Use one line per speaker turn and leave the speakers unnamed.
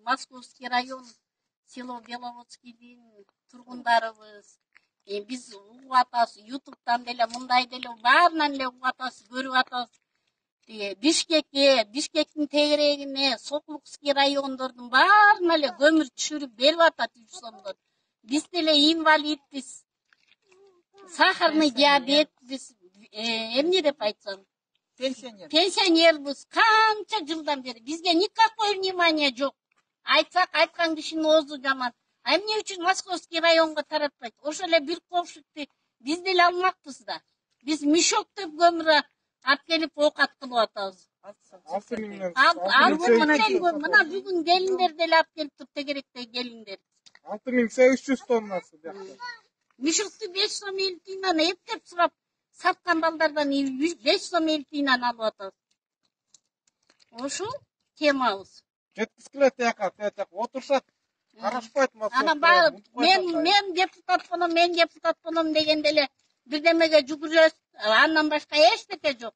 Московский район, село Беловодскийдин тургундарыбыз. Биз угуп атабыз, ютубтан деле, мындай деле баарынан эле угуп атабыз, көрүп атабыз. Бишкектин тегерегине, Сокулукский райондордун баарына эле көмүр түшүрүп берип атат 3 сомдон. Биз деле инвалидбиз, сахарный диабетбиз, эмне деп айтсам, пенсионербиз. Канча жылдан бери бизге никакой внимание жок. Айтсак айткан кишинин оозу жаман. А эмне үчүн Московский районго таратпайт? Ошо эле бир ковшукты биз деле алмакпыз да. Биз мешоктоп көмүр алып келип оокат кылып атабыз. Мына бүгүн келиндер деле алып келиптир, тегеректеги келиндер.
6300 тоннасы бияқта.
Мешокты 5 сом 50 тыйындан эптеп сурап саткан балдардан 5 сом 50 тыйындан алып атабыз. Ошол темабыз.
Жеткизгиле тияка, отурушат. Карашпайт
Ана мен депутат болом дегенде эле бирдемеге жүгүрөт. Андан башка эчтеке жок.